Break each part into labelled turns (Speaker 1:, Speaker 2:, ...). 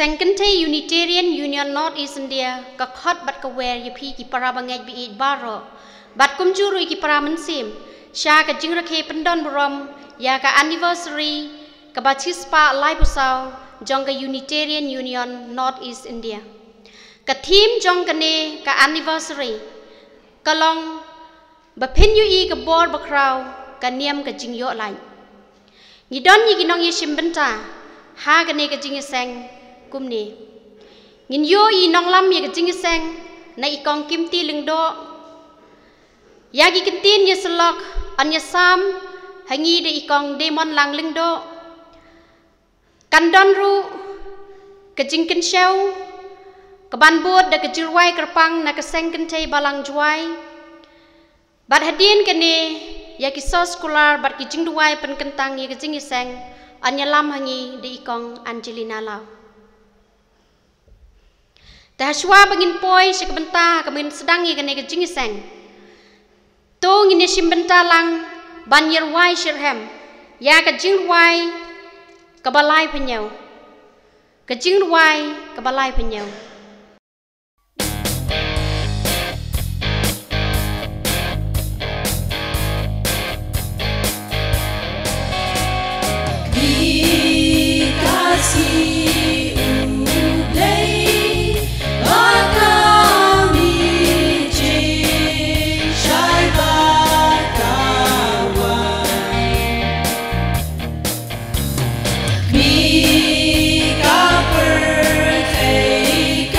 Speaker 1: Seng Kynthei Unitarian Union North East India ka khot bat ka wer yapi ki para bangaj bi BAKHRAW bat kumjuru ki para mensim sha ka jingrakhe pendon borom ya ka anniversary ka bachispa lai pusau jong ka Unitarian Union North East India ka theme jong ka ne ka anniversary ka long ba PHIN UI ka bor BAKHRAW ka NIAM ka JINGIOHLAIT ngidon yi ki Nongyasyllok ha ka ne ka Jingiaseng kumni ngin yo I Nonglam ye ka Jingiaseng na ikong Kimti Lyngdoh yagi kintin Nongiasyllok anya sam hangi de ikong Deimonlang Lyngdoh kandon ru ka Jingkinshaw ka banbod da ka Jowai kyrpang na ka Seng Kynthei Balang Jowai bat hadin kene yaki Soskular bat ki Duwai penkentang ye ka Jingiaseng anya lam hangi de ikong Anjelina law Dahsywa bangin poi sekebenta kemin sedang ye kene ke Jingiaseng. To ngine simbenta lang banyerwai shirhem. Ya ke Jingrwai ke balai penyau. Ke Jingrwai ke balai penyau.
Speaker 2: Birthday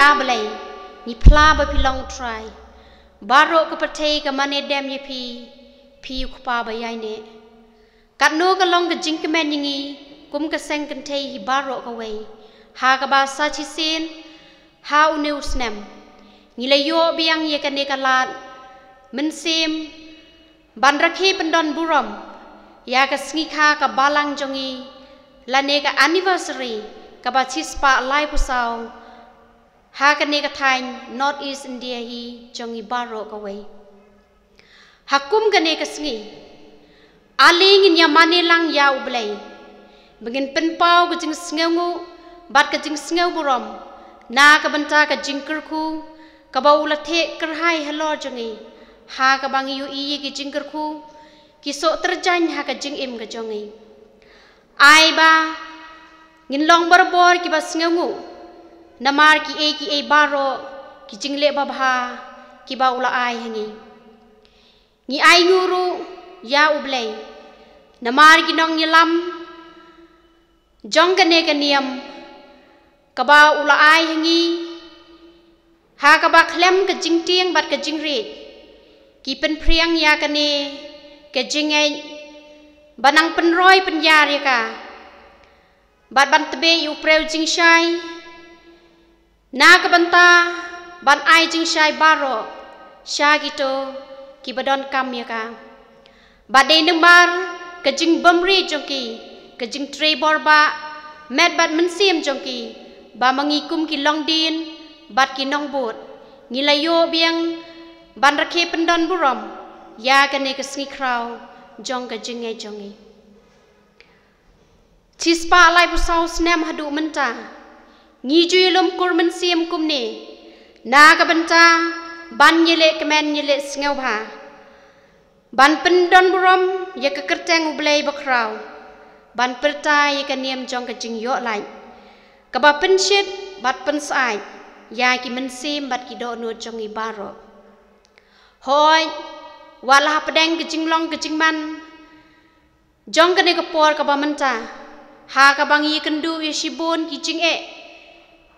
Speaker 1: abalai ni pla ba pilong try baro ka patei ka mane dem ye pi ukpa ba yai ne kat no ka long ka jing kemen yingi kum ka Seng Kynthei hi baro ka wei ha ka ba sa chi sin ha uneu snem ni le yo biang ye ka ne ka lat men sim ban rakhe pendon buram ya ka sngi kha ka Balang jongi la ne ka anniversary ka ba chispa lai pusau ha ka ne ka thain North East India hi jongi baro ka wei hakum ka ne ka sngi aling in ya mane lang ya ublei begin pen pau ka jing sngengu bat ka jing sngew buram na ka banta ka jing kerku ka ba ula the kerhai hello jongi ha ka bang yu i ki jing kerku ki so terjany ha ka jing im ka jongi ai ba ngin long barbor ki ba sngengu namar ki e baro ki jing le ba bha ki ba ula ai hangi ni ai nguru ya ublei namar ki Nonglam jong ka ne ka NIAM ka ba ula ai hangi ha ka ba klem ka jing tiang bat ka jing ret ki pen priang ya ka ne ka jing ai banang pen roi pen yar ya ka bat ban tebe yu preu jing shai na ka banta ban ai jing shai baro sha gitu ki badon kam ya ka bade nembar ka jing bamri jongki ka jing tre borba met bat mensim jongki ba mangi kum ki long din bat ki nong bot ngilayo biang ban rakhe pendon buram ya ka ne ka sngi kraw jong ka jing ai jongi chispa lai pusau snem hadu menta ngi juilum kur mensim kum ne na ka banta ban yele kemen yele sngew bha ban pendon buram ya ka kerteng ublei BAKHRAW ban perta ya ka NIAM jong ka JINGIOHLAIT ka ba penshit bat pensai ya ki mensim bat ki do no jong i baro hoi wala pedeng ke jinglong ke jingman jong ka ne ka por ka ba menta ha ka bangi kendu ya shibun ki jing e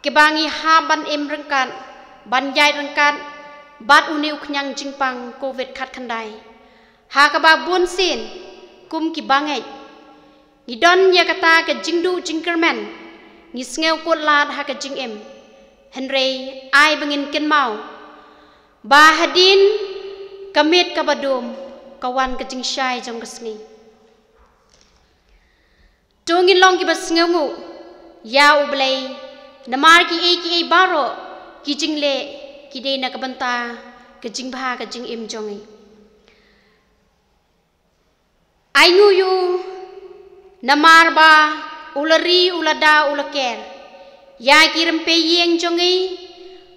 Speaker 1: ke bangi ha ban em rengkat ban yai rengkat bat uniu knyang jingpang covid khat khandai ha ka ba bun sin kum ki bangai ni don ya kata ka jingdu jingkermen ni sngew kot lat ha ka jing em henry ai bangin ken mau ba hadin kamit ka badum kawan ka jing shai jong ka sngi tungin long ki ba sngew ngu ya ublei namar ki e baro ki jing le ki de na ka banta ka jing bha ka jing em jongi ai ngu yu namar ba ulari ulada ulaker ya kirim pe yeng jongi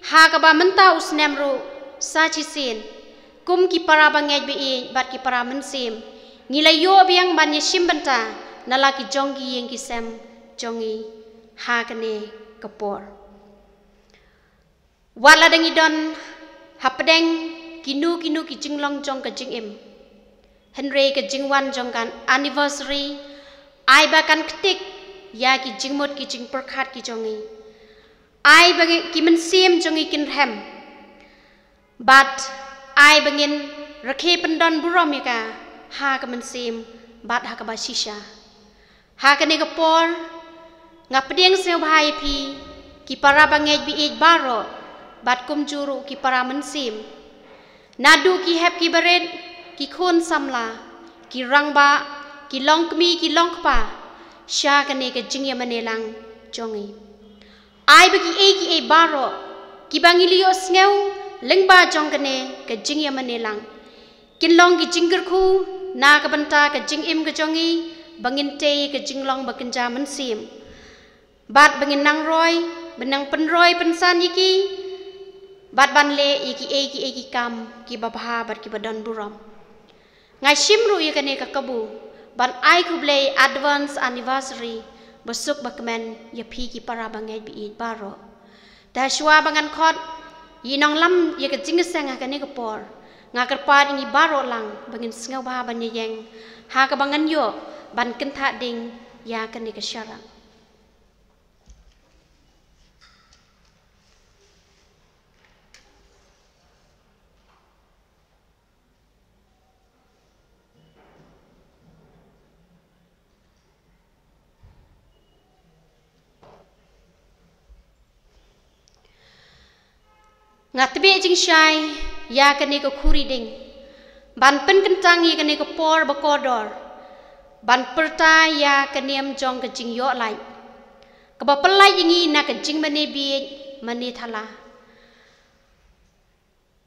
Speaker 1: ha ka ba menta usnem ru sa chi sin kum ki para bangai be bat ki para mensim ngilayo biang ban yeshim banta nalaki jongi yeng ki sem jongi ha ka ne kapor wala dangi don hapdeng kinu ki jinglong jong ka jing em henry ka jingwan jong kan anniversary ai ba kan ktik ya ki jingmot ki jing perkhat ki jongi ai ba ki mensim jongi kin hem but ai bangin rakhe pendon burom ya ka ha ka mensim bat ha ka ba shisha ha ka ne ka por ngapdeng seo bhai pi ki para bangai bi e baro bat kum juru ki para mensim nadu ki hep ki baret ki khon samla ki rangba ki long kmi ki long kpa sha ka ne ka jingya manelang jongi ai ba ki e baro ki bangilio sngew lengba jong ka ne ka jingya manelang kin long ki jingger khu na ka banta ka jing im ka jongi bangin te ka jinglong ba kenja mensim bat bangin nang roi benang pen roi pensan yiki bat ban le yiki e kam ki babha bat ki badon buram ngai shimru ya ka ne ka kabu ban ai kublei advance anniversary besuk bakmen ya pi ki para bangai bi baro da shwa bangan khot yi Nonglam ya ka Jingiaseng ka ne ka por nga karpat ingi baro lang bangin sngaw ba ban yeng ha ka bangan yo ban kentha ding ya ka ne ka syara Ngatbe jing shai ya kene ko khuri ding. Ban pen kentang ya kene ko por bakodor. Ban perta ya kenem jong ke JINGIOHLAIT. Kebapelai jingi na ke jing mane bi mane thala.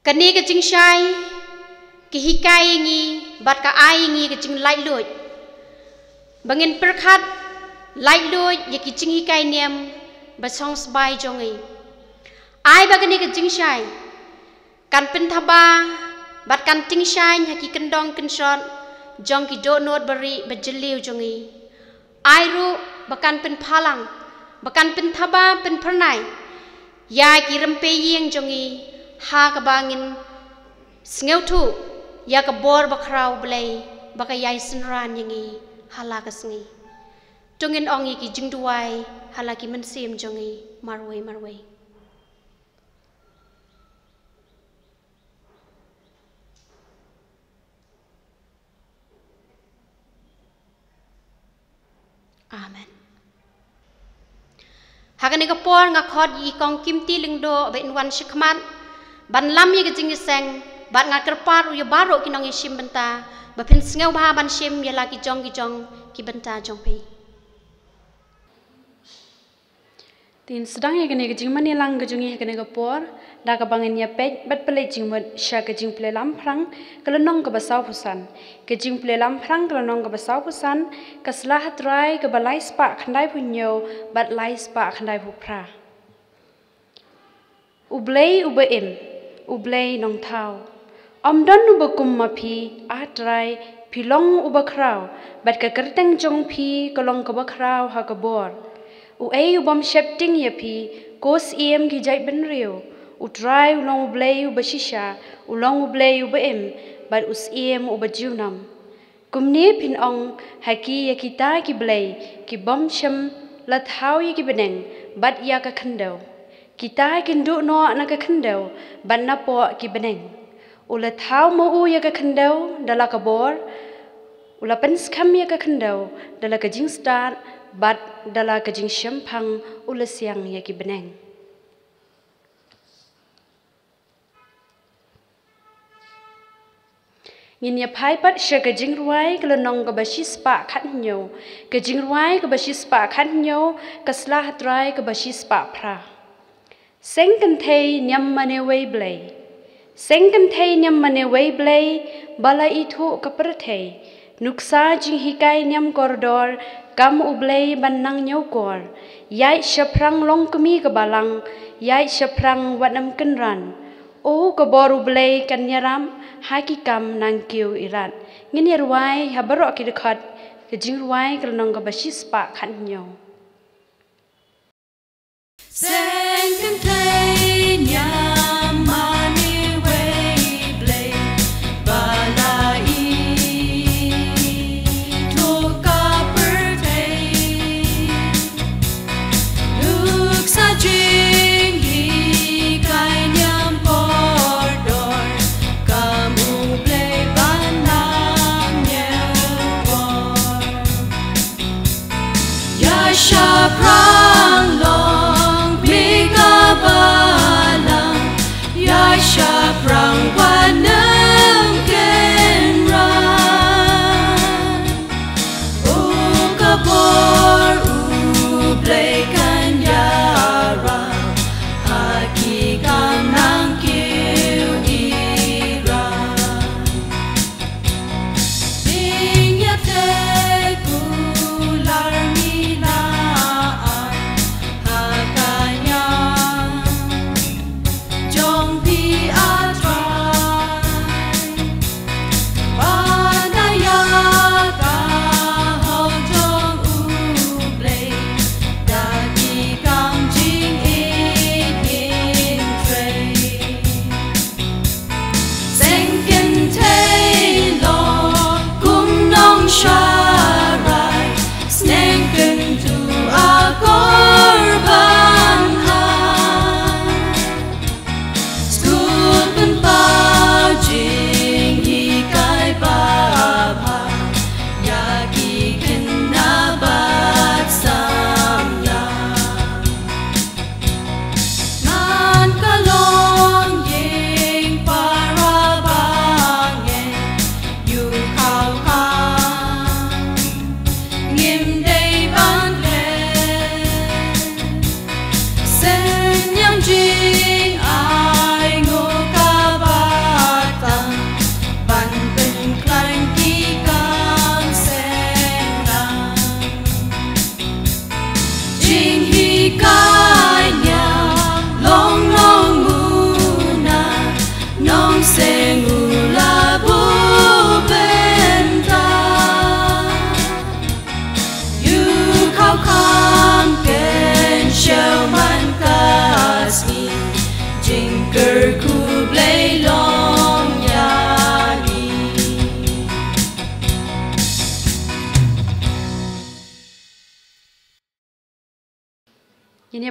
Speaker 1: Kene ke jing shai ke hikai ngi bat ka ai ngi ke jing lai loj. Bangin perkhat lai loj ya ki jing hikai nem basong sbai jongi. Ai bagane ke jing shai kan pen thaba bat kan ting shai haki kendong kenshot jong ki do not bari bajeliu jongi. Ai ru bakan pen phalang bakan pen thaba pen pernai ya ki rempe yeng jongi ha ka bangin sneu thu ya ka bor BAKHRAW blai baka yai sinran yangi hala ka sngi tungin ongi ki Duwai hala ki mensim jongi marway. Amen. Hakane ka por nga khot yi kong Kimti Lyngdoh be wan shikmat ban lam yi ke Jingiaseng bat nga kyrpang u baro ki Nongyasyim benta ba phin sneu ba ban shim ya la ki jong ki benta jong pi.
Speaker 2: Tin sedang ya kene ke Jingmanyalang ke jungi kene ke por da ka bangin ya pek bat pelai jingmut sya ke jing ple lam phrang kelenong ke basau pusan ke jing ple lam phrang kelenong ke basau pusan ke selahat rai ke balai spa khandai punyo bat lai spa khandai pupra ublei ubeim ublei nong thau omdon ubekum mapi atrai pilong BAKHRAW bat ke kerteng jong pi kolong ke BAKHRAW ha ke bor Uai ubam shepting yapi kos ki jai benrio utrai ulong ublei ubashisha ulong ublei ubaim bad us ubajunam kumni pin ong haki yakita ki blei ki bom shem lathau ki beneng bad ya ka khandau kita kindu no na ka khandau bad na po ki beneng ulathau mo u ya ka khandau dala ka bor ula penskam ya ka khandau dala ka jing start bat dala ke jing Kymphamlang ulesiang ya ki beneng. Ngin ya pai pat sya ke Jingrwai ke lenong ke bashi spa khat nyo ke Jingrwai ke bashi spa khat nyo ke selahat rai ke bashi spa pra. Seng Kynthei UUNEI Seng Kynthei UUNEI Bala itu ke perthei nuksa jing hikai nyam koridor kam ublei banang nyokor yai syaphrang long kemi ke Balang yai syaphrang wanam kenran o ke bor ublei kanyaram haki kam nang kiu irat ngin Jowai habarok ki dekat ke Jingrwai ke nong ke basis pa khanyo
Speaker 3: Seng Kynthei UUNEI Bala Prang long mika Balang yai sha prang wanam kenran o kapor u play kan yara haki kam nang kiu ira sing ya te kular jong pi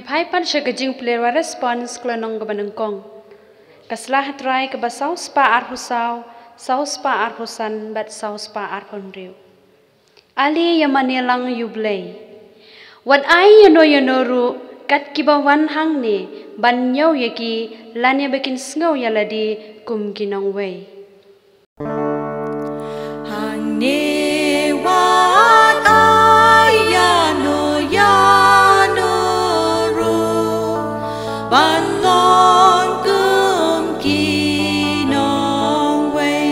Speaker 2: phai pan sha ka jing play wa response kla nong ka banang kong kaslah try ka ba sau spa ar husau sau spa ar husan bat sau spa ar hon riu ali yamane lang yublei wat ai yano ru kat ki ba wan hang ni ban nyau yaki lanya bekin sngo yaladi kum kinong wei
Speaker 3: hang ne wat ai yano ru ban long kum kinong wei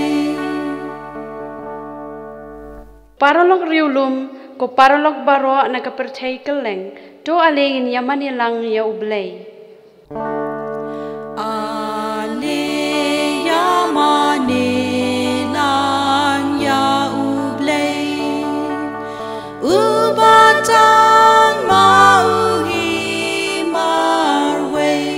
Speaker 2: paralog riulum ko paralog baro na ka perthai keleng to alengin yamani lang ya ublei
Speaker 3: ale yamani lang ya ublei ubatang mauhi marwei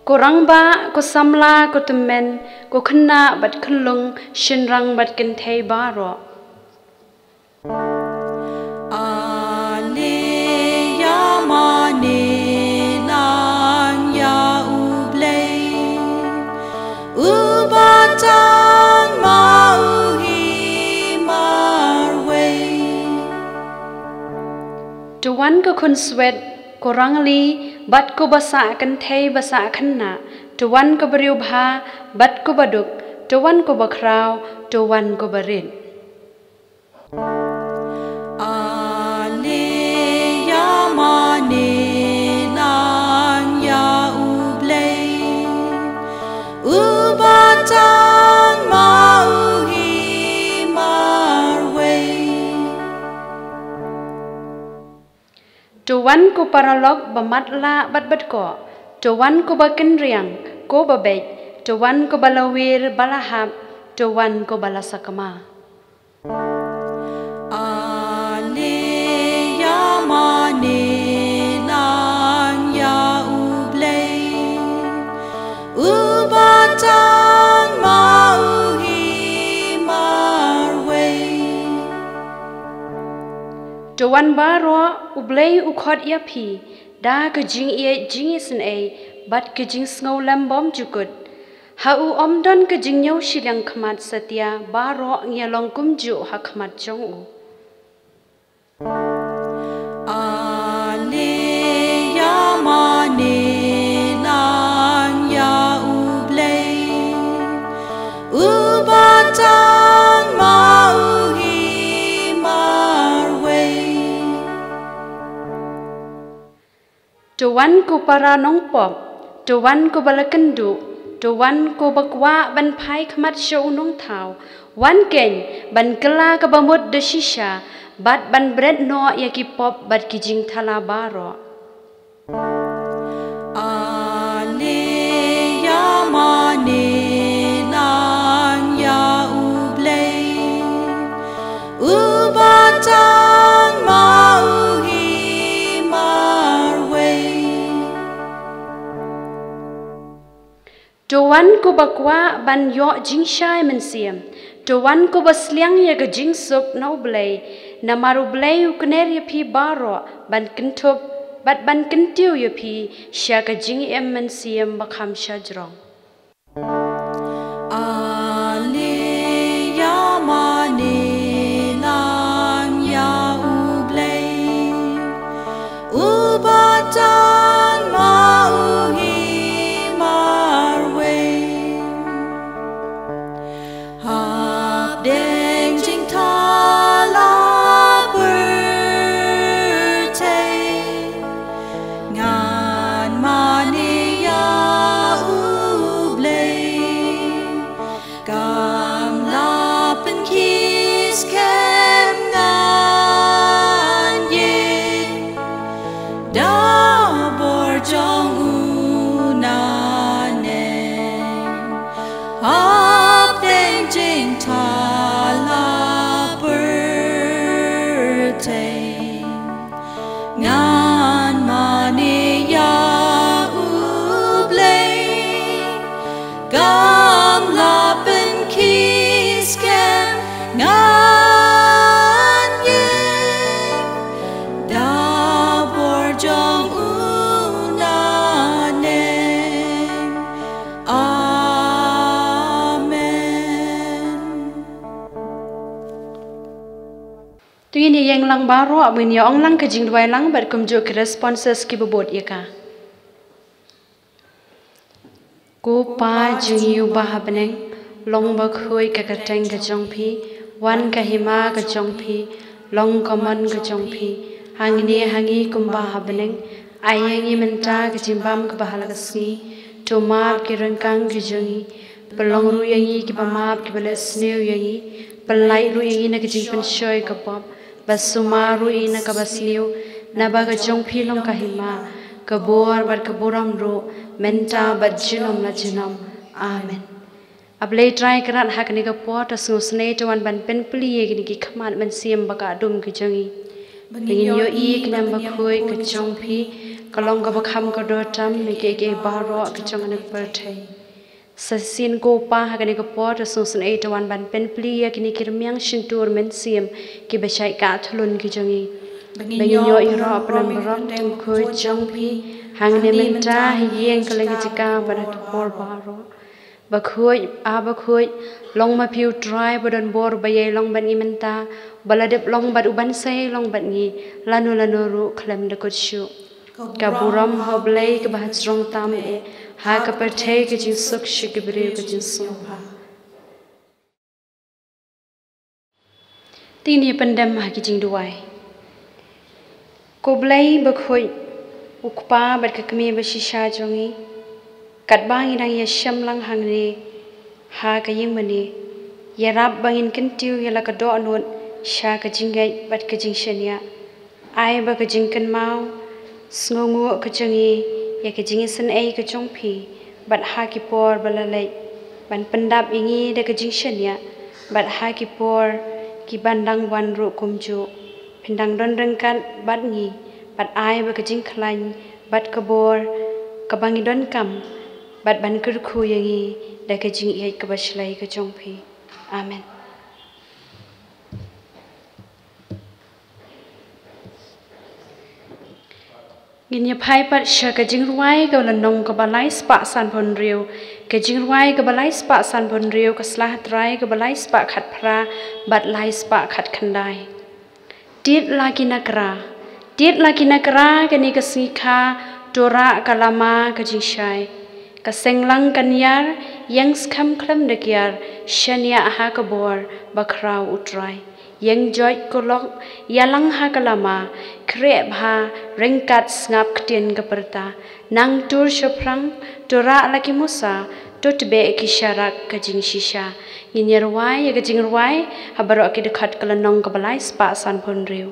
Speaker 2: Korang ba ko samla ko temen ko kena bat kelung shinrang bat Kynthei baro
Speaker 3: ale yamani lang ya ublei ubatang mauhi marwei
Speaker 2: Tuan ko kun swet korang li bat ko basa Kynthei basa kena tuan ko beriu bha bat ko baduk tuan ko BAKHRAW tuan ko barin
Speaker 3: ale yamani lang ya ublei ubatang mauhi marwei
Speaker 2: Tuan ko paralog bamatla bat ko tuan ko bakin riang ko babek tuan ko balawir balahap tuan ko balasakama
Speaker 3: ale yamani lang ya ublei ubatang mauhi marwei
Speaker 2: Tuan baro ublei ukhot yapi da ke jingiasen bat ke jing snowlam bom jukut ha u omdon ke jingioshilang khmat satya baro ngialong kumju ha khmat chong u
Speaker 3: ale yamani lang ya ublei ubatang mauhi marwei
Speaker 2: Tuan ko para nong pop tuan ko balakendu tuan ko bakwa ban phai khmat show nong thau wan ken ban kala ka bamut de shisha bat ban bread no yaki pop bat ki jing thala baro
Speaker 3: ale yamani lang ya ublei ubatang mauhi marwei
Speaker 2: Tuan ko bakwa ban yo jing shai mensiam tuan ko basliang ya ga jing sup no blei na maru blei u kner ya phi baro ban kintup bat ban kintiu ya phi sha ga jing em mensiam bakham shajrong
Speaker 3: ale yamani lang ya ublei ubatang mauhi marwei hap deng jing thala bertei ngan mani ya ublei gam lapen kis kem ngan ye da bor jong unane hap deng jing thala bertei ngan mani ya ublei gam lapen kis kem ngan ye da
Speaker 2: Ini yang lang baro abin ya ong lang ke Jingrwai lang bat kumjo ke responses ki bobot ya ka. Ko pa jungiu bahabneng long bakhoi ka kateng ka jongpi wan ka hima ka jongpi long common ka jongpi hangini hangi kumba habneng ayengi menta ka jimbam ka bahala ka sni to map ki rengkang ki jungi pelong ru yangi ki pamap ki balas new yangi pelai ru yangi na ka jingpen shoy ka pop basumaru ina ka basliu nabaga jongpi long kahima kabor bar kaboram ro menta bat jinom la jinom amen ablay try karat hak ni ka pot asnusne tawan ban pen pli ye ki khamat man siam baka dum ki jangi bingin yo ik nam bakhoi ka jongpi kalong ka bakham ka dotam ni ke baro ka jong anak perthai sasin ko pa hak ni ka pot asnusne tawan ban pen pli ye ki kirmiang shintur men siam ki bashai ka thlun ki jangi bingin yo iro apnam baram tem khoi jongpi hang ne menta yeng kalengi Chika barat bor baro bakhoi long ma piu try badan bor bayai long ban imenta baladep long bad uban sai long bat ngi lanu ru khlem de kutshu ka buram hoblei ka bahat strong tam e ha ka perthai ke jin suk shikibre ke jin sumha tini pendam ha ki jing duwai ko blai bakhoi ukpa bat ka kme ba shisha jongi kat bang inang ya Kymphamlang hangre ha ka ying mani ya rab bangin kintiu ya la ka do anot sha ka jingai bat ka jing shania ai ba ka jing kan mau sngongu ka jangi ya ka jing san ai ka jongpi bat ha ki por balalai ban pendap ingi da ka jing shania bat ha ki por ki bandang wan ru kumju pindang don rengkat bat ngi bat ai ba ka jing khlain bat ka bor ka bangi don kam bat ban kur khu yangi da ka jing ai ka bashlai ka jongpi amen Ginya phai pat sha ka Jingrwai ka lanong ka balai spa san phon riu ka Jingrwai ka balai spa san phon riu ka slah trai ka balai spa khat phra bat lai spa khat khandai tit lagi nakra ka ni ka sikha tora kalama ka jishai ka senglang kanyar yang skam klam dekyar shania ha ka bor BAKHRAW utrai yang joy kolok yalang ha kalama kre bha rengkat ngap ktien ka perta nang tur shoprang tora laki musa totbe ki sharak ka jing shisha Jingrwai ya ka Jingrwai habaro ki dekhat kalanong ka balai spa san phon riu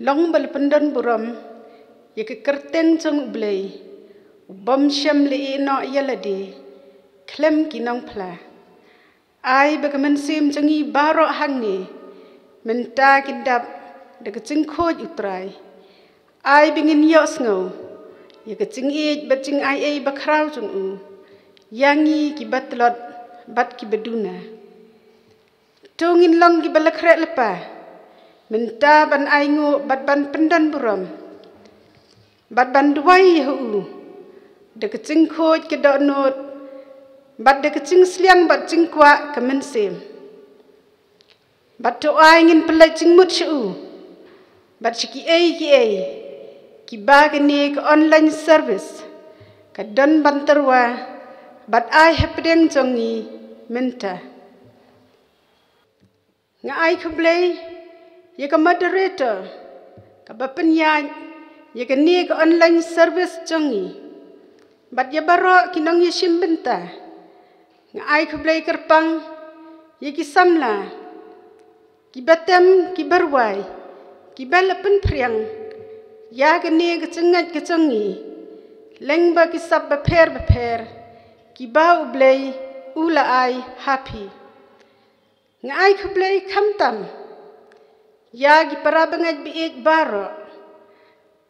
Speaker 4: long bal pendan buram ye ke kerteng jong ublei bom syam le no yalade klem kinong pla ai bagaman sim jangi baro hangni menta kidap de kecing khoj utrai ai bingin yos ngau ye kecing ej bacing ai bakhraw jong u yangi ki batlot bat ki beduna tungin long ki balakre lepa menta ban ai ngo bat ban pendan buram bat ban Duwai hu de kecing khoj ke donot bat de kecing sliang bat cingkwa ke mensem bat to ai ngin pelai cingmut shu bat ki ki bagani ke online service ke don banterwa bat ai hapdeng jongi menta nga ai khublei ye ke Modertor ke Pyniaid ye ke ni ke online service jongi bat ye baro ki Nongyasyllok benta nga ai khublei kyrpang ye ki Samla ki batem ki Jowai ki Bala pen priang ya ke ni ke cengat ke jongi lengba ki sab beper ki ba ublei ula ai happy nga ai khublei khamtam ya ki para bangat bi baro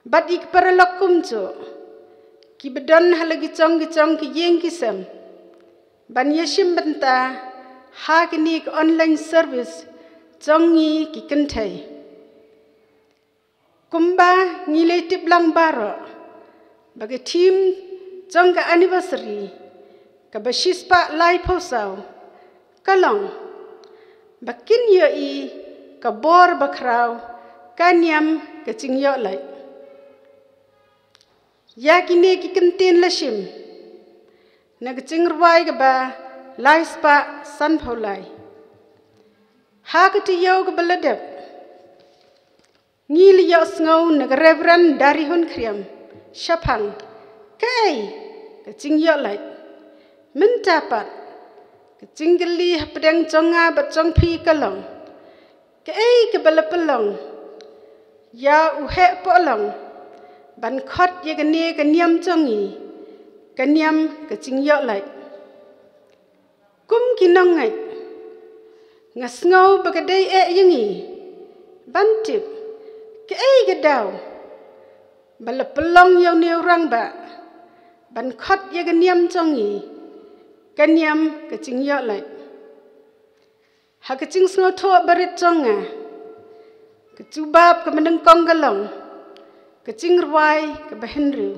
Speaker 4: bat ik para lokum jo ki bedon halagi chong ki yeng ki sam ban yeshim benta ha ki ni online service jongi ki Kynthei kumba ngilei tiplang baro bagi team jong ka anniversary ka bashispa lai posau kalong bakin yoi ka bor BAKHRAW ka NIAM ka JINGIOHLAIT ya kini ki kentin lashim nag Jingrwai ka ba lai spa san Shullai ha ka ti yo ka baladap ngil yo sngow nag Reverend dari hun kriam shapang kai ka JINGIOHLAIT mentapat ka jingli hapdeng jonga bat jong phi kalong kai ka balapalong ya uhe polong ban khot ye ka ne ka niam jongi ka niam ka JINGIOHLAIT kum kinongai ngasngau bagadai yengi bantip kai ka daw balapalong yaw ne orang ba ban khot ye ka niam jongi ka niam ka JINGIOHLAIT ha ka jing sngo tho barit jonga ka jubab ka meneng kong galong ka Jingrwai ka bahenru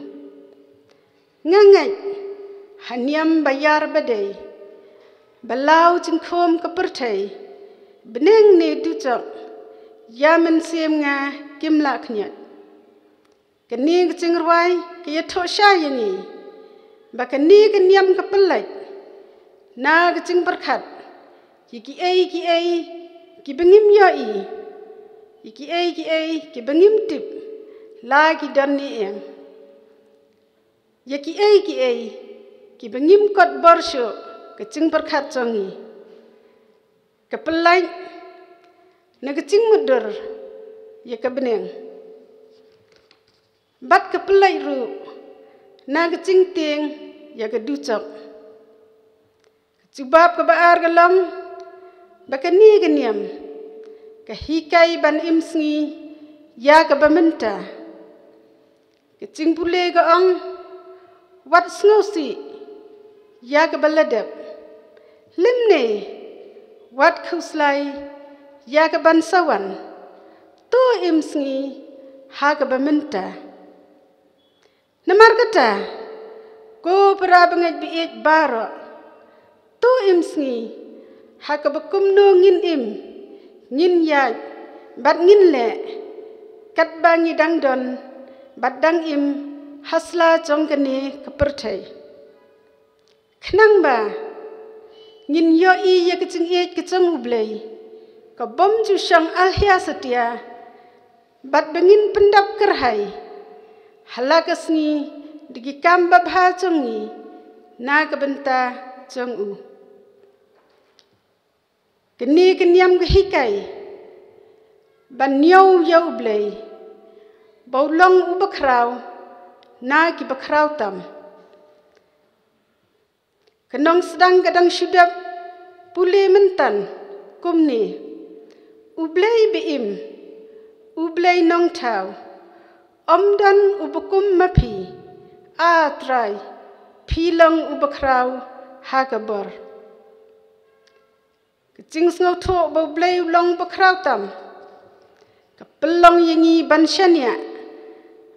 Speaker 4: ngangai haniam bayar badai balau jingkhom ka perthai beneng ne duchok yamen sem nga kimla khnyat ka ni ka Jingrwai ka ye tho sha yengi ba ka ni ka niam ka pelai na ka jing berkhat ki ki bengim yoi ki bengim tip lagi don NIAM ya ki bengim kot borsho ke jing berkhat jongi ke pelai na ke jing mudur ya ke beneng bat ke pelai ru na ke jing ting ya ke ducok jubab ke baar galong bakani ke niam ke hikai ban imsngi ya ke bamenta ke jing pule ke ong wat sngosi ya ke baladap limne wat khuslai ya ke bansawan tu imsngi ha ke bamenta namar kata ko para bangat biit baro tu imsngi ha ke bakum no ngin yaj bat ngin le kat bangi dangdon bat dang im hasla jong kene ke perthai khnang ba ngin yo ya ke jing ke jong ublei ka bom ju sang alhia setia bat bengin pendap kerhai halagasni digi kamba bha jongi na ke benta jong u keni keniam ke hikai ban nyau yau blei Balang BAKHRAW na ki BAKHRAW tam. Kenong sedang kadang Shadap pulih mentan kumni. Ublay beim, ublay nongtaw. Omdan ubukum mapi, atray, pilang BAKHRAW hagabor. Kecing sengau tok ublay ulang BAKHRAW tam. Kapelong yengi bansyanya,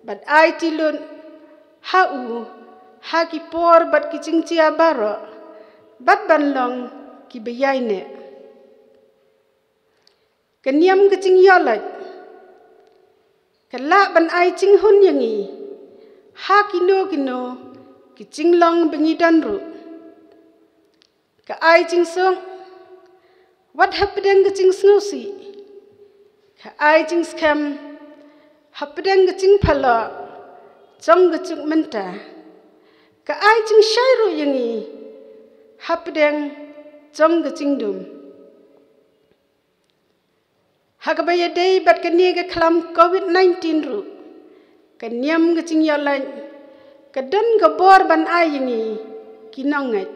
Speaker 4: bad ai tilun hau haki por bat kicing cia baro bat banlong ki beyaine kenyam kicing yolat kala ban ai Kynhun yangi haki no kino kicing long bengidan ru ka ai song wat hapdeng kicing snosi ka ai skam hapdeng kicing phala jong kicing menta ka ai shairu yangi hapdeng jong kicing dum hakabaya dei bat kani ka klam COVID-19 ru kanyam kicing yolan kadan ka bor ban ai yangi kinongat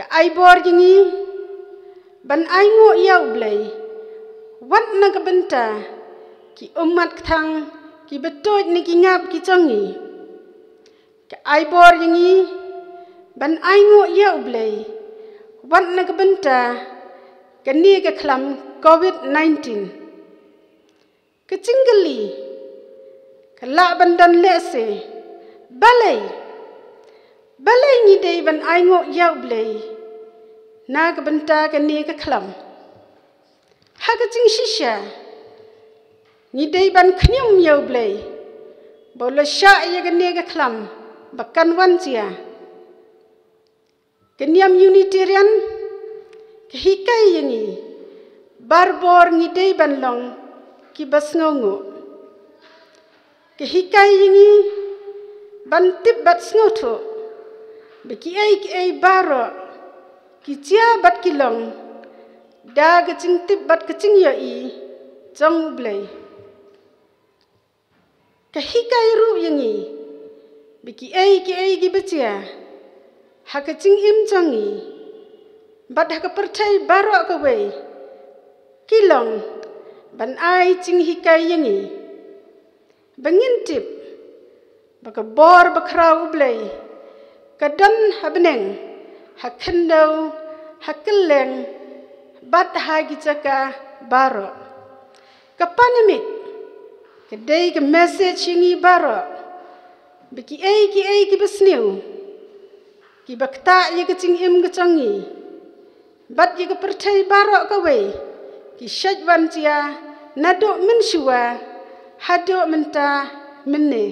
Speaker 4: ka ai bor yangi ban ai ngo yaw blai wat na ka benta ki umat thang ki betoj ni ki ngap ki chongi ka ai bor yangi ban ai ngo yaw blai wat na ka benta kani ka klam COVID-19 ka cinggali ka la bandan lese balai ni dei ban ai ngo yaw blai na ka benta kani ka klam ha ka cing shisha ni dei ban khnyum yaw blai bola sha ya kani ka klam bakan wan cia kenyam Unitarian kehikai yangi barbor ngidei banlong ki basngongo kehikai yangi bantip bat sngoto beki ai baro ki cia bat kilong da gecing tip bat kecing ya i jong blai kehikai ru yangi beki ai ki becia hakacing im jongi bat haka percai baro ka wei kilong ban ai cing hikai yangi bangintip baka bor BAKHRAW ublai kadan habneng hakendau hakeleng bat hagi caka baro kapanamit kedai ke message yangi baro beki ai ki besniu ki bakta ye kecing im kecongi bat ye ke percai baro ka wei ki syajwan cia nado mensyua hado menta menne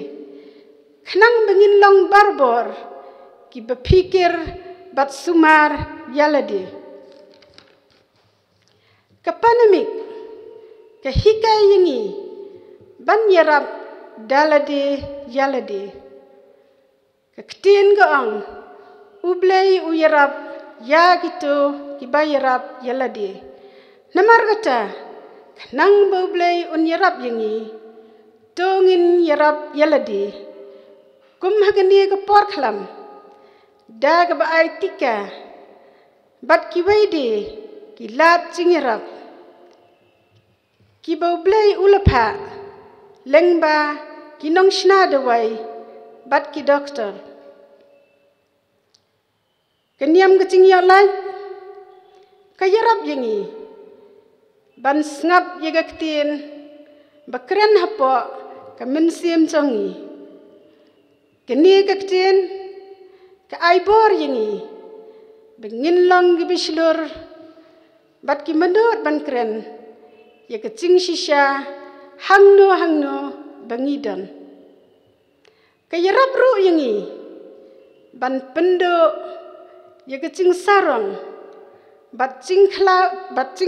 Speaker 4: kenang bengin long barbor ki berpikir bat sumar yalade kapanamik kehikai yangi ban yarap dalade yalade keketin gaang ublai uyarap ya gitu kibayarap yalade namar kata nang ublai unyarap yangi tongin yarap yalade kum hagani ke por khalam da ka baai tika bat kiwaide kilat cingerap ki ublai ulapha lengba kinong shna Duwai bat ki doktor kenyam ke JINGIOHLAIT kayarap yangi ban snap yaga ketin bakren hapo ka mensim chongi keni ka ketin ka aibor yangi bengin long gibislur bat ki menut ban kren yaga cing shisha hangno bangidan kayarap ru yangi ban pendo ya kecing sarong bat cing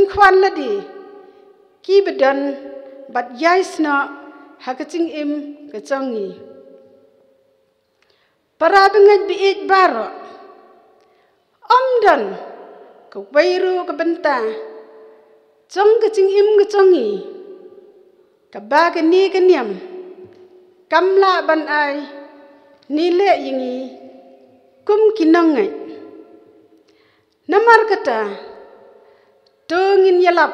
Speaker 4: khwan ladi ki bedan bat yaisna ha kecing im kecongi para bengat biit baro omdan ke wairu ke benta jong kecing im kecongi Kaba ni NIAM kamla ban ai nile yingi kum kinongai namar kata tongin yalap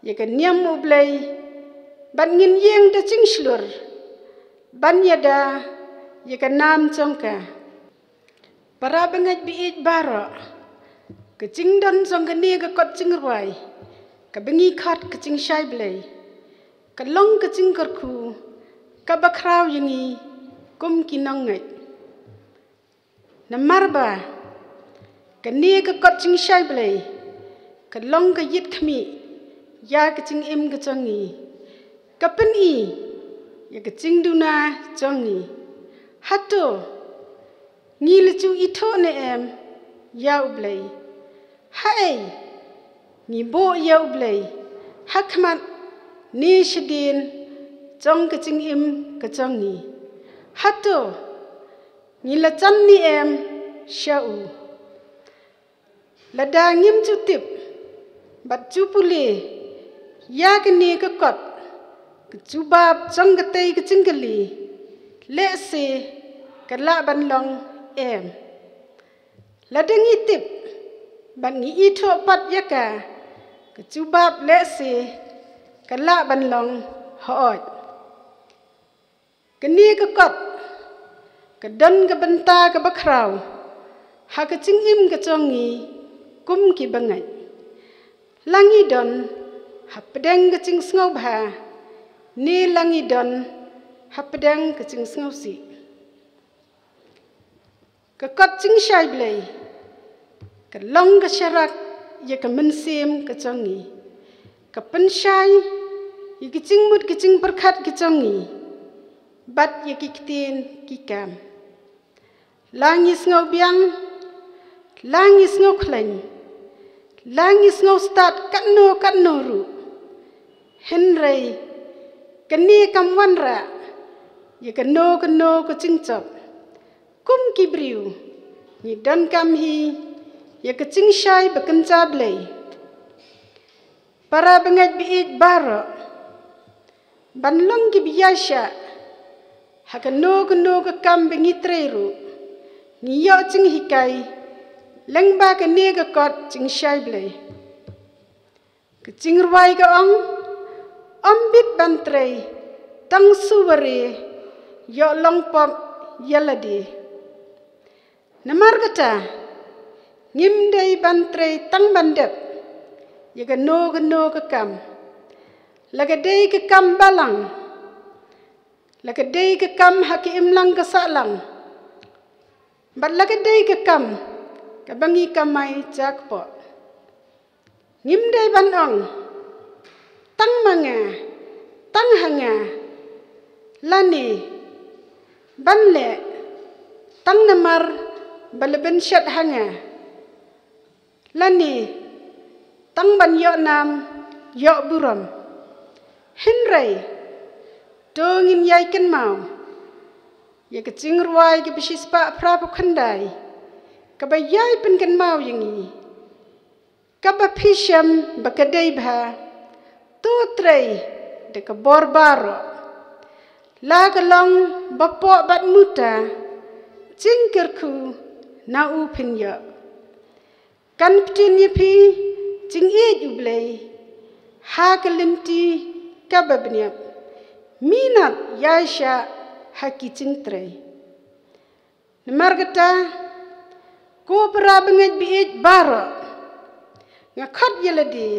Speaker 4: yaka NIAM ublay ban ngin yeng da cingslur ban yada yaka nam congka para bangaj biit baro kecing don congka ni ka kot Jingrwai ka bengi khat kecing shai blay ka long kecing kerku ka BAKHRAW yingi kum kinongai namar ba ka ni ka kot cing shai blay ka long ka yit khmi ya kecing im ka congi ka pen i ya kecing duna congi hato ngil chu ito ne em ya ublay hai ni bo ya ublay hakmat ni shidin cong kecing im ka congi hato ngila chan ni em shau lada ngim chu tip bat chu pule ya ke ni ka kot chu bab cong ka tei ka cingkali le se ka la ban long em lada ngi tip ban ngi ito pat yaka ka chu bab le se ka la ban long hoot ka ni ka kot ka don ka banta ka BAKHRAW ha ka cing im ka congi kum ki bangai langi don ha pedang ka cing sngaw bha ni langi don ha pedang ka cing sngaw si ka kot cing shai blay ka long ka sharak ya ka mensim ka congi ka pen shai ya ki cing mut ki cing perkhat ki congi bat ya ki ktin ki kam langi sngaw biang langi sngaw khlain langi sngaw start kat no ru henrei kani kam wanra ya ka no ko cing chop kum ki briu ni don kam hi ya ka cing shai bakan jablay para bangaj biit baro ban long ki biyasha ha ka no ka kam bengi treru ni yo cing hikai leng ba ka ne ka kot cing shai blay ka Jingrwai ka ong bit ban trei tang suware yo long pop yaladi namar kata ngim dei ban trei tang bandep ya ka no ka kam laga dei ka kam balang laga dei ka kam hakimlang ka salang bat laga dei ka kam ka bangi kamai jakpo ngim dei ban ong tang manga tang hanga lani ban le tang namar balben shat hanga lani tang ban yo nam yo buram henrei dongin yai ken mau ya ke Jingrwai ke bisispa prapu khandai ka ba yai pen ken mau yangi ka ba phisham ba ka dei bha to trei de ka borbaro la ka long ba po bat muta jingkerku na u phinya kan ptin yepi jing e ublay ha ka limti ka ba bnyap minat yaisha haki cintrei namargata ko para bangaj biit baro nga khat yeladi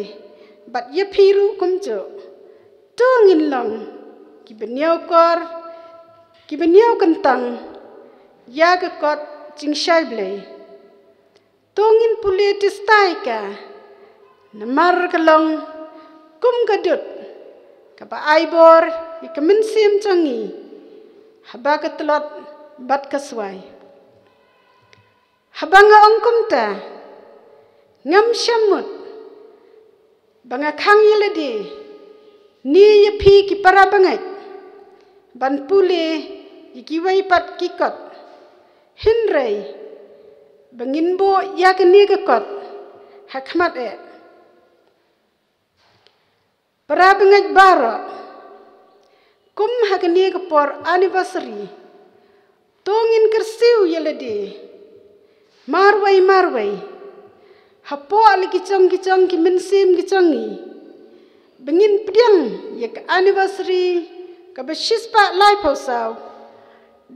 Speaker 4: bat ye phiru kumjo tongin long ki benyau kor ki benyau kentang ya ka kot cing shai blay tongin politis taika namar kalong kum kadut ka ba aibor ki kemensim congi haba ka telot bat kaswai habanga ongkum ta ngam shamut banga khang yeladi ni ye phi ki para bangai ban pule ki wai pat ki kot hinrei bangin bo ya ka ni ka kot hakmat e para bangai baro kum hakani kapor anniversary tongin kersiu yelade marwai hapo ali kicong ki mensim kicongi bengin pediang yak anniversary ka beshispa lai pausau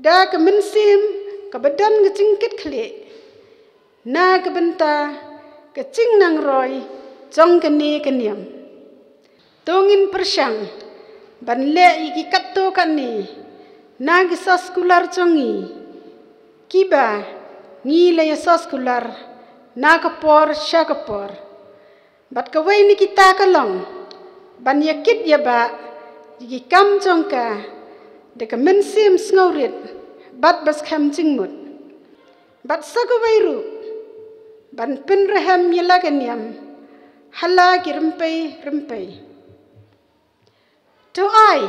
Speaker 4: da ka mensim ka badan ngecingkit khle na ka benta ka cing nang roy jong kani kaniam tongin persyang ban le iki katto kani na ki Soskular jongi kiba ngi le Soskular na kapor syakapor bat ka wei ni kita kalong ban yakit ya ba iki kam jongka de ka mensim sngorit bat bas kham jingmut bat sagawairu ban pinraham yalaganiam hala ki rempai Jowai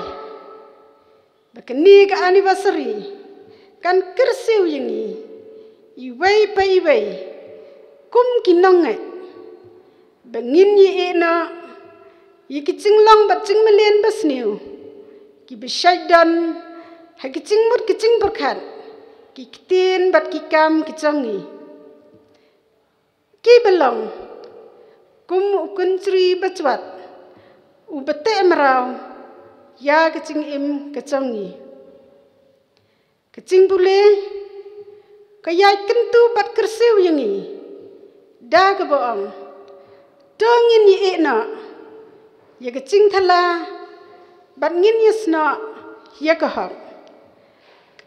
Speaker 4: bakani ka anniversary kan kersiu yangi iwei pa iwei kum kinongai bengin ye ena yikicinglang bat cingmelen basniu ki besaidan hakicingmut kicing berkat ki kitin bat kikam kicangi ki belong kum ukuntri bacwat ubete merau ya kecing im kecongi kecing bule kaya kentu bat kersiu yangi da ke boong dongin ye ena ya kecing thala bat ngin yesna ya kahak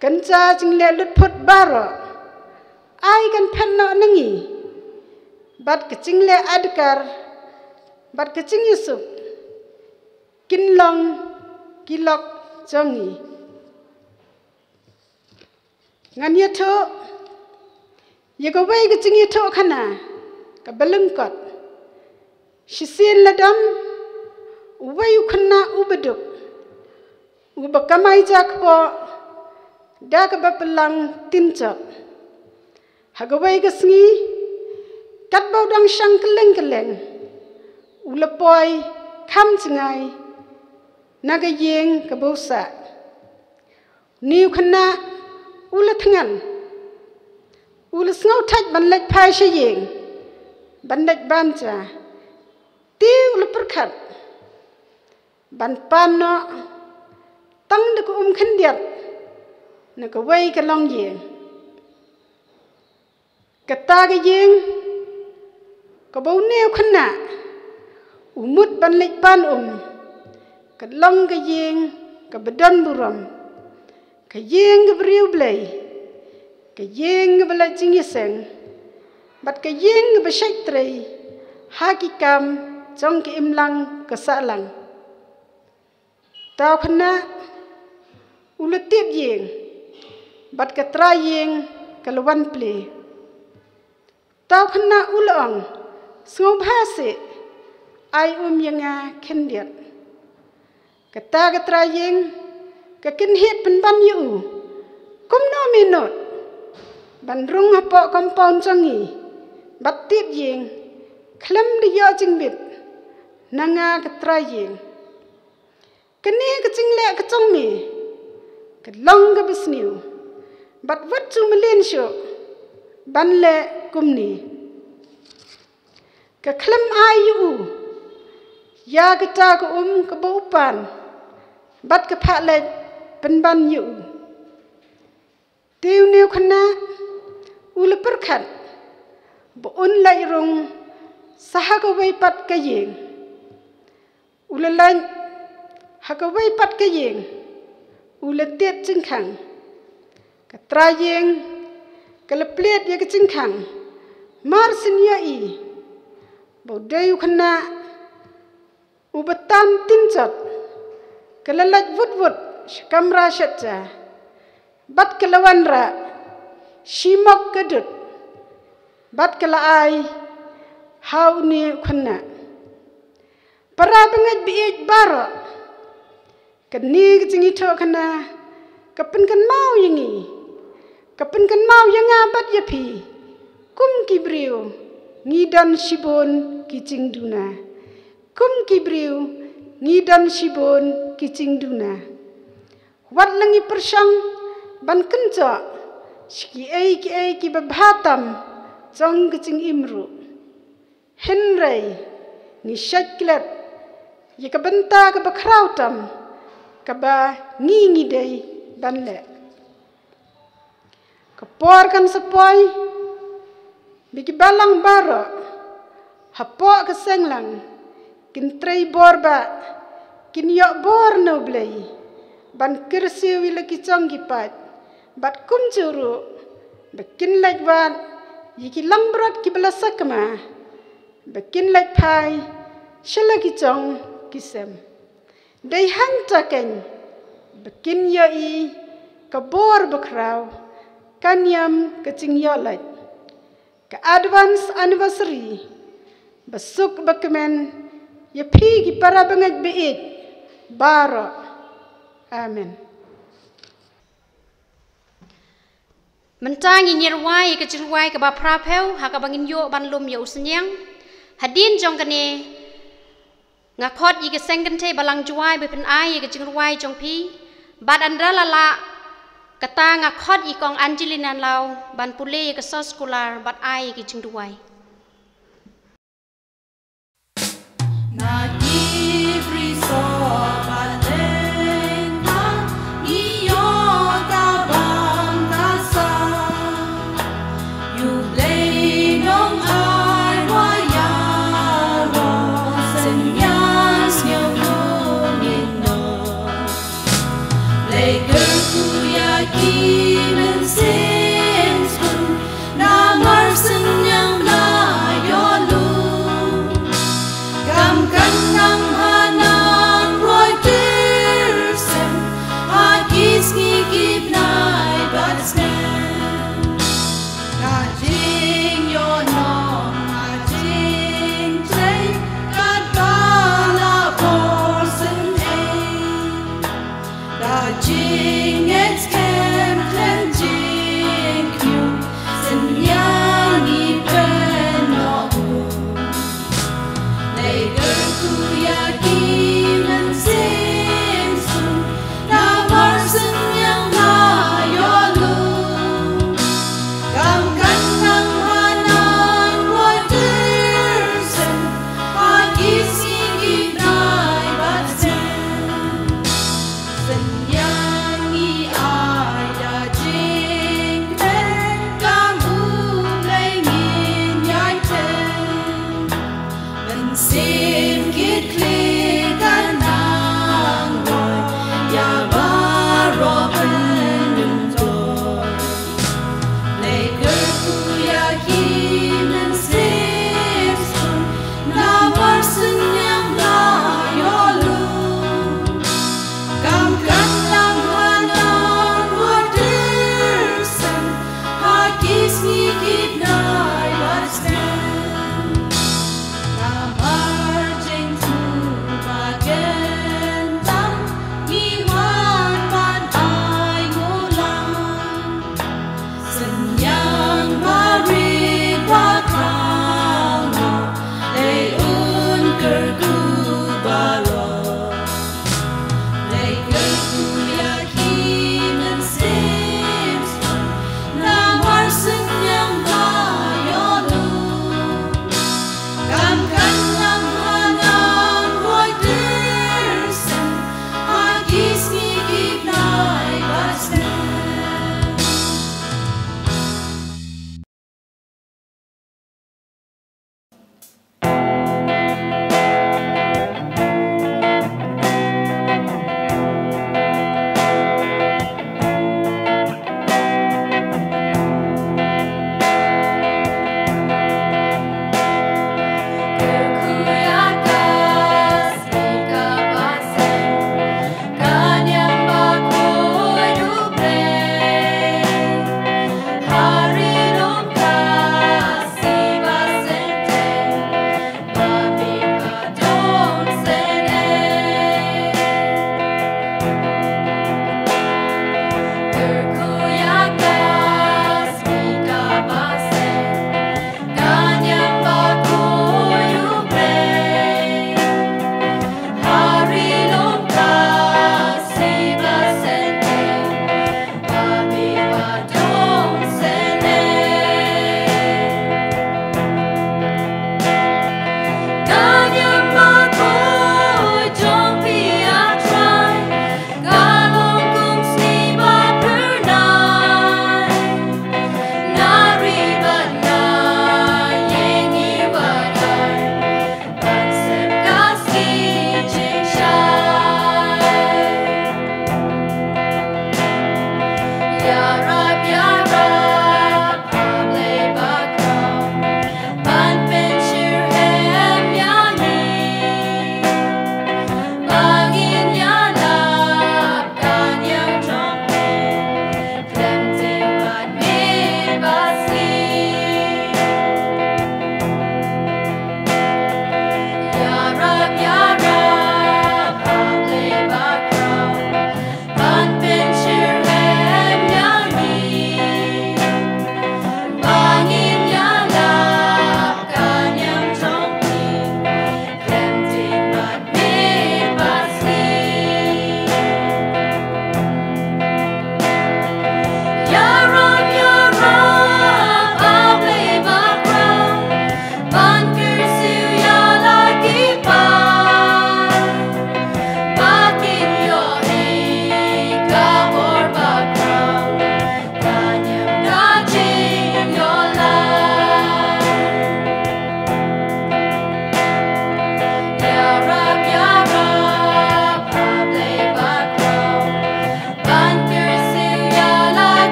Speaker 4: kenca jing le lut phot baro ai kan phenno nangi bat kecing le adkar bat kecing yusuf kinlong kilok jongi ngan yato yagawai kecing yato kana ka belengkot shisin ladam uwai ukana ubeduk ubakamai jakpo da ka bapelang tinjot hagawai kesngi kat baudang syang keleng ulepoi kham cengai naga yeng kabusa niu khana ula thangan ula snau thaj ban lek phai she yeng ban lek ban cha ti ula perkhat ban pan no tang de ko khandiat na ka wei ka long yeng kata ga yeng ka bau neu khana umut ban lek pan ka long ka yeng ka bedan buram ka yeng ka beriu blai ka yeng ka bala jingiaseng bat ka yeng ka besait trei hakikam jong Kynhamlang ka salang tau khana ulatit yeng bat ka tra yeng ka lawan ple tau khana ulong sngo bhase ai yanga khendiat kata katra yeng ka kinhit penban yu kum no minut ban rung hapo compound changi batit yeng klem de yo jingbit nanga katra yeng kene kecing le kecong me ka long ka bisniu bat wat chu melen sho ban le kumni ka klem ayu ya kita ka ka baupan bat ka pha le penban yu tiu neu khana ul perkhat bo un lai rong saha ka wei pat ka yeng ul lan ha ka wei pat ka yeng ul tiet ching khang ka tra yeng ka le plet ye ka ching khang mar sin ya i bo deu khana ubatan tinjat kelalat wut kamra shatja bat kelawan ra shimok kedut bat kela ai hau ni khana para bangat biij baro kani jingi tho khana kapen kan mau yangi kapen kan mau yanga bat yapi kum kibriu ngidan shibon kicing duna kum kibriu ngidan shibon kicing duna Wat langi persang ban kenca ki babhatam jong kecing imru. Henry ni syaklet ye ka benta ka BAKHRAW tam ka ba ngi dei ban le. Kapor kan sepoi bigi Balang bara hapo ka senglang kin trei borba kin yok bor no blei ban kersi wila ki chonggi pat bat kum juru bekin lek ban yiki lambrat ki bela sakma bekin lek pai shela ki chong kisem dei hang taken bekin yai ka bor BAKHRAW ka NIAM ka JINGIOHLAIT ka advance anniversary besuk bekemen ya pigi para banget biit bara. Amen.
Speaker 1: Mentangi Jingrwai ke Jowai ke BAKHRAW ha ka bangin yo ban lum ya usnyang hadin jong kane ngakot i ke Seng Kynthei Balang Jowai be PHIN ke Jingrwai jong pi bad andra la kata ngakot i kong Anjelina lau ban pule ke Soskular bad ai ke Jingrwai.
Speaker 3: Namar senyang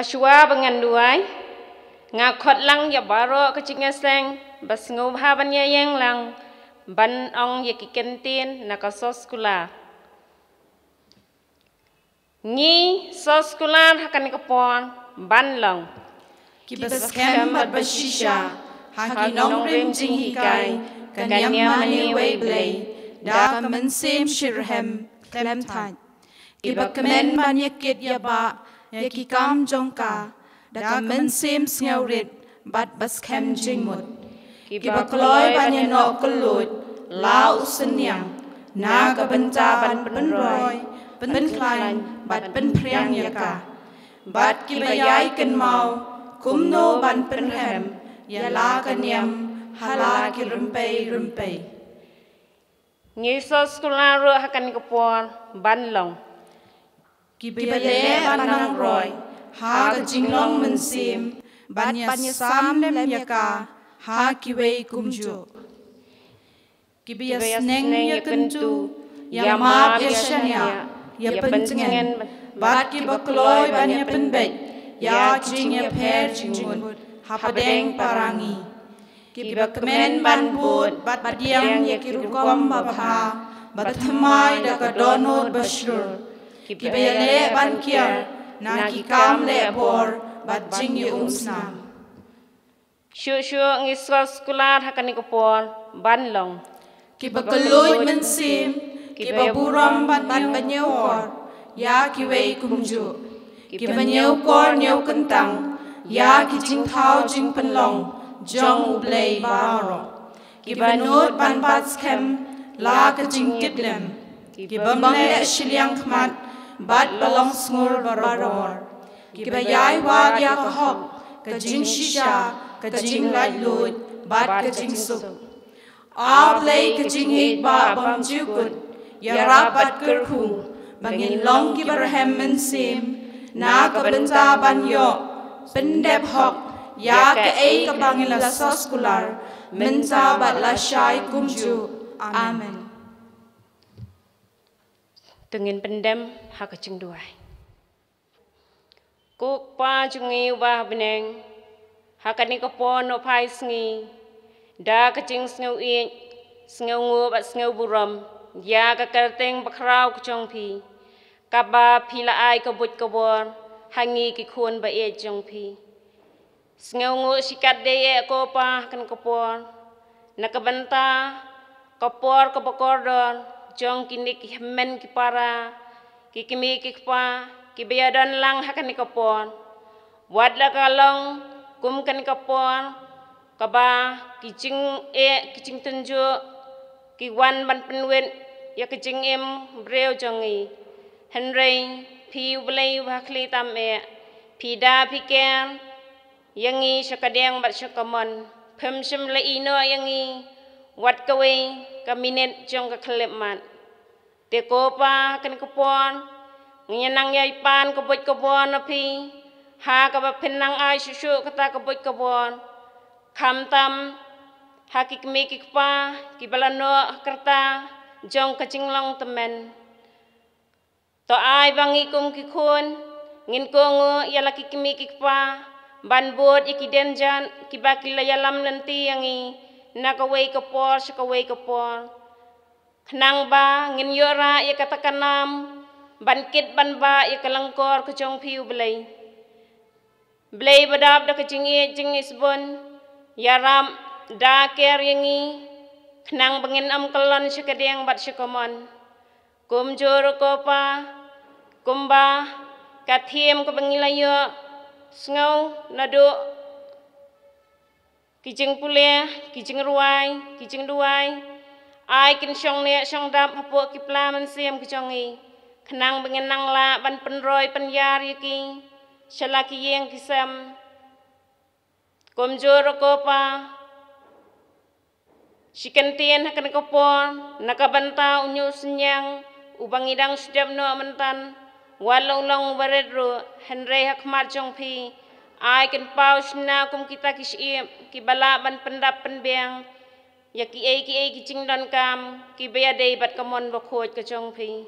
Speaker 5: Hashua bangan Duwai ngakot lang ya baro ke Jingiaseng bas ngubha ban yang lang ban ong ya kikentin naka Soskular Ngi Soskular hakan kapon ban lang
Speaker 3: Kibas bat bashisha haki Nongtem Jingikai NIAM Weiblay da kamensem shirhem Klemtai Kiba kemen ban yakit yaba Yaki kam jongka, da mensem snaurit, bat baskem jingmut. Kiba kloy banyan no kelut, lau senyang, naga benta ban penroy, penklain, bat penpriang yaka. Bat kiba yai ken mau, kumno ban penhem, yala kanyam, hala ki rumpay.
Speaker 5: Ngi Soskular hakan kapon ban long.
Speaker 3: Kibale banang roy, ha jinglong mensim, banya sam lem yaka, ha kiwei kumjo. Kibia sneng yakentu, yamap yashanya, ya pencengen, bat kibakloy banya penbet, ya jing ya per jingun, ha padeng parangi. Kibakemen ban bud, bat diam ya kirukom babha, bat thamai dakadonod basyur. Kibale ban kiar, na kikam le bor, bat jingioslam.
Speaker 5: Shu ngi Soskular hakan kapon ban long.
Speaker 3: Kibakeloy mensim, kibaburam bat banyewkor, ya kiwei kumju. Kibanyewkor nyeu kentang, ya kijingthau jingpenlong, jong ublay baro. Kibanut ban batskem, la kijingkitlem. Kibamle shiliang khmat, bat balong sngur baror. Kibayai wag ya kahok, kajing shisha, kajing light lut, bat kajing sup. Ablay kajing igba bam jukut, ya rapat kerku, bangin long kibarhem mensim, na kabenta banyo, pendep hok, ya kae kabangin la Soskular, mensa bat la syai kumju. Amen.
Speaker 5: Tengin pendem hak kecing Duwai. Kuk pa jungi wah beneng, hakani kapon no pai sngi, da kecing sngu i, sngu ngu bat sngu buram, ya kakerteng BAKHRAW kecong pi, kaba pila ai kabut kabon, hangi kikun ba e jong pi. Sngu ngu sikat de ko pa kan kapon, nakabanta, kapor kabakordon, jong kini kihmen kipara, kikimi kikpa, kibiadan lang hakan kapon. Wadla kalong kum kan kapon, kaba kicing tunju, kiwan ban penwin ya kicing im breu jongi. Henry pi ulay wakli tame, pida piken, yangi syakadeng bat syakamon, pemsem la ino yangi, wat kawai kaminet jong kaklemat. Tekopa kan kapon, ngenang yaipan kabut kabon api, ha kaba penang ai susu kata kabut kabon, kamtam, ha kikmi kikpa, kibalano kerta, jong kacinglang temen. To ai bangi kum kikun, ngin kongo yala kikmi kikpa, ban bot ikidenjan, kibakila yalam nanti yangi, nakaway kapor, sakaway kapor. Nang ba ngin yora ya katakanam bankit ban ba ya kalangkor kecong piu belai badab da kecing jingisbon yaram da ker yangi nang bangin am kalon syakadeng bat syakamon kum jor kopa kumba kathiem ko bangilayo sngaw nado kijing pule kijing Duwai ai kin syong ne syong dap hapo kipla mensiam kijongi kenang bengenang la ban penroy penyar yaki syalaki yeng kisam komjor kopa sikentien hakan kopon nakabanta unyu senyang ubang idang sedap no mentan walau long baredro henry hakmar jong pi ai kin paus na kum kita kisim kibala ban pendap penbeng ya ki kicing don kam ki bea dei bat kamon bakhoj ka chong phi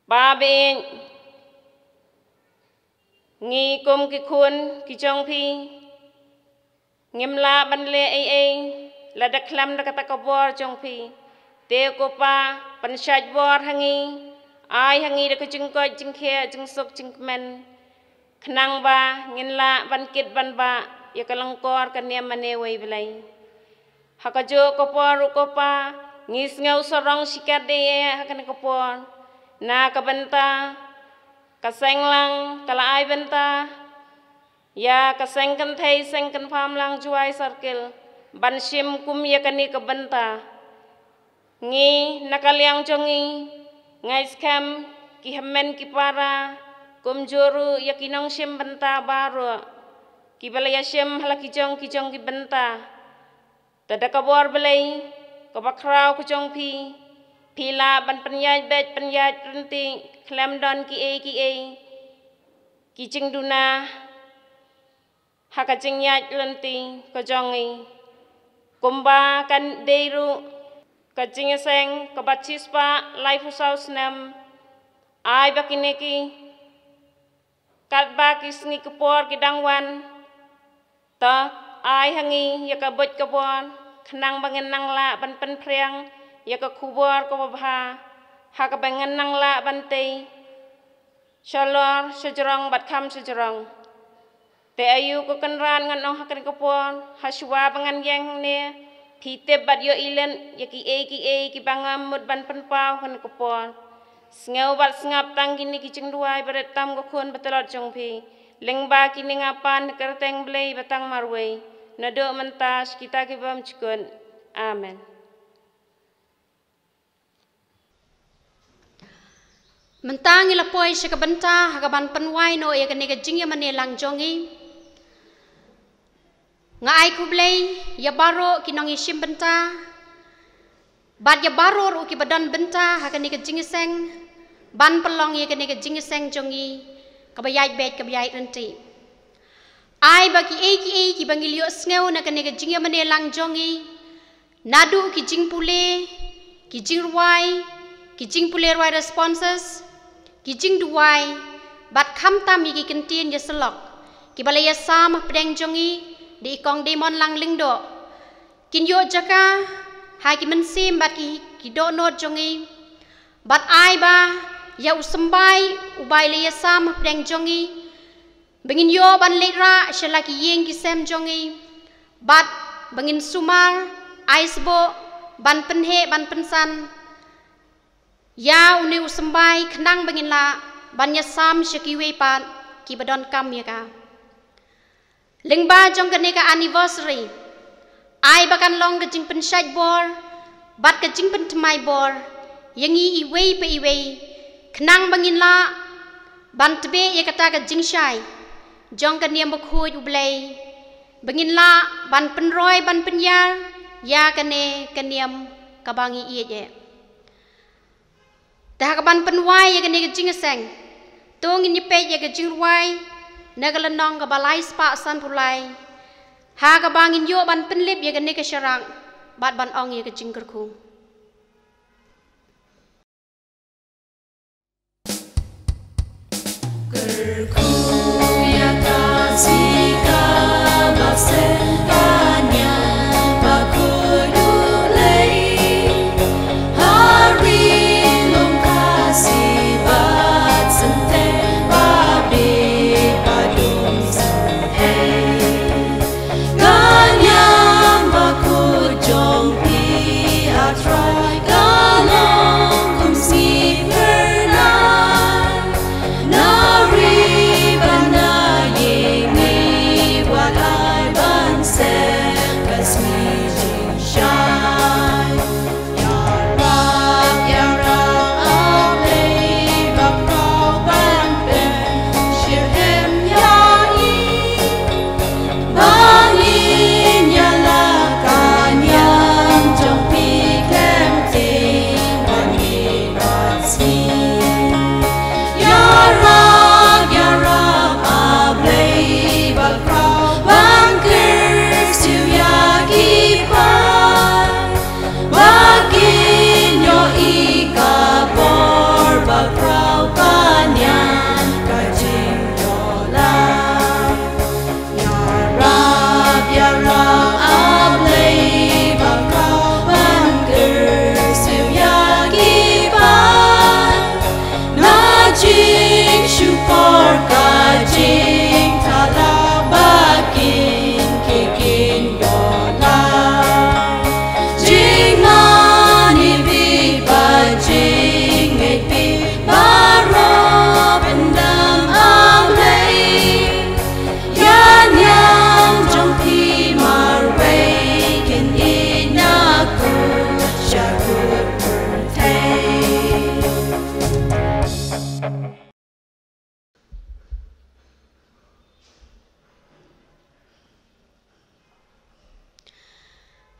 Speaker 5: ba beng Ngi kum ki kun ki jong pi ngim la ban le la da klam da kata kabor jong pi te ko pa pan shaj bor hangi ai hangi da ko jing ko jing khe jing sok jing men khnang ba ngin la ban kit ban ba ya kalang kor kan niam mane wei belai hakajo ko por ko pa ngis ngau sorong sikat de hakan ko por na ka banta ka seng lang kala ai banta ya ka Seng Kynthei Seng Kimthamlang Jowai circle ban sim kum ya kani ka banta ngi nakaliang jongi ngai skam ki hammen ki para kum joru ya kinong sim banta baru ki balaya sim hala ki jong ki banta tada ka bor belai ka BAKHRAW ku jong pi pila ban Pyniaid bet Pyniaid printing klam don ki jingduna haka jingiat lenti ko jongi kumba kan deiru ka Jingiaseng ka bachispa life house nam ai bakineki kat bakis ni kepor kidangwan ta ai hangi ya ka bot ka bon khnang bangen nang la ban pen priang ya ka khubor ko bha haka bangen nang la ban te shalor sejrong bat kham sejrong te ayu ko kanran ngan ong hakan ko pon haswa bangan yang ne phite bat yo ilen ya ki ki bangam mut ban pen pau kan ko pon ngau bat ngap tang kini ki Jingrwai baret tam ko khon batalot jong phi lengba kini ngapan kerteng blei batang marwei nado mentas kita ki bam chukun amen.
Speaker 1: Mentangi lapoi se ka banta ha ka ban penwai no ya kani ka jingya mane lang jongi nga ai ku blei ya baro ki nongi sim benta bad ya baro ru ki badan benta ha kani ka Jingiaseng ban pelong ya kani ka Jingiaseng jongi ka bayai bet ka bayai renti ai bagi ki bangilio sneu na kani ka jingya mane lang jongi nadu ki jingpule ki Jingrwai ki jingpule rwai responses ki Duwai bat kham tam ki Kimti Nongiasyllok ki balaya sam pedeng jongi di kong Deimonlang Lyngdoh kin yo jaka hai ki mensim bat ki do not jongi bat ai ba ya usambai ubai laya sam pedeng jongi bengin yo ban lera shala ki yeng ki sem jongi bat bengin sumar aisbo ban penhe ban pensan ya uni usambai khnang bengin la banya sam shakiwe pat ki badon kam ya ka lengba jong kane ka anniversary ai bakan long ke jing pen shaj bor bat ke jing pen tmai bor yangi iwei pe iwei khnang bengin la ban tbe ya kata ka jing shai jong kan niam bakhuj ublei bengin la ban pen roi ban pen ya kane kaniam kabangi ie je dah kaban penwai ya kene Jingiaseng tong ini pe ya ke Jingrwai nagalanong ka balai spa san pulai ha ka bangin yo ban penlip ya kene ke syarang bat ban ong ya ke Jingrwai
Speaker 3: Nari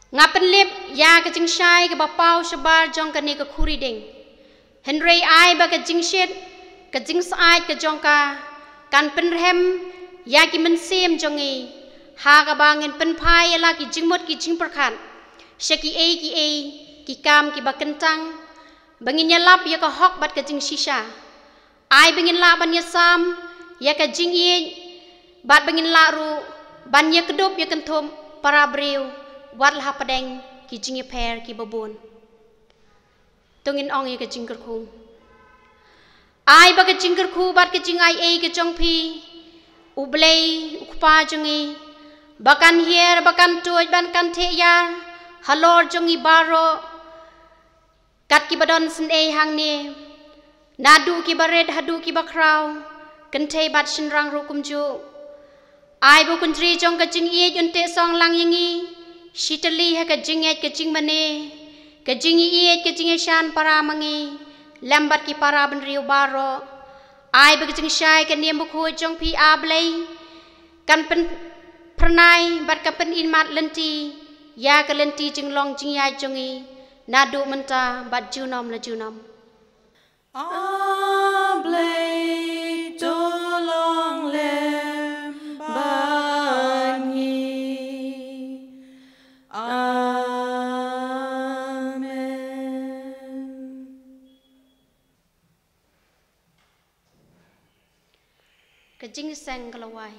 Speaker 1: ngapen lip ya ka jing shai ka bapau shabar jong ka ne ka khuri ding henry ai ba ka jing shet ka jing sai ka jong ka kan pen rem ya ki men sem jong e ha ka bangin pen phai la ki jing mot ki jing prakhan shaki e ki kam ki ba kentang bangin ya lap ya ka hok bat ka jing shisha ai bangin la ban ya sam ya ka jing e bat bangin la ru ban ya kedop ya kan thom para breu wat lah padeng ki jing per ki babon tungin ong ye ka jing kerku ai ba ka jing kerku bat ka jing ai e ka jong phi ublei ukpa jongi bakan hier bakan tuj ban kan the ya halor jongi baro kat ki badon sen e hang ne nadu ki bared hadu ki bakhraw kentei bat shinrang ru kumju ai bu kuntri jong ka jing e unte song lang yangi Shitali ha ka jinget ka jing mane ka jing iet ka jing shan para mangi lambat ki para ban riu baro ai ba ka jing shai ka niam bu khu jong phi ablei kan pen pranai bat ka pen in mat lenti ya ka lenti jing long jing ya jongi nadu menta bat junom la junom
Speaker 3: ablei to long lem bangi
Speaker 1: Jingiaseng Jowai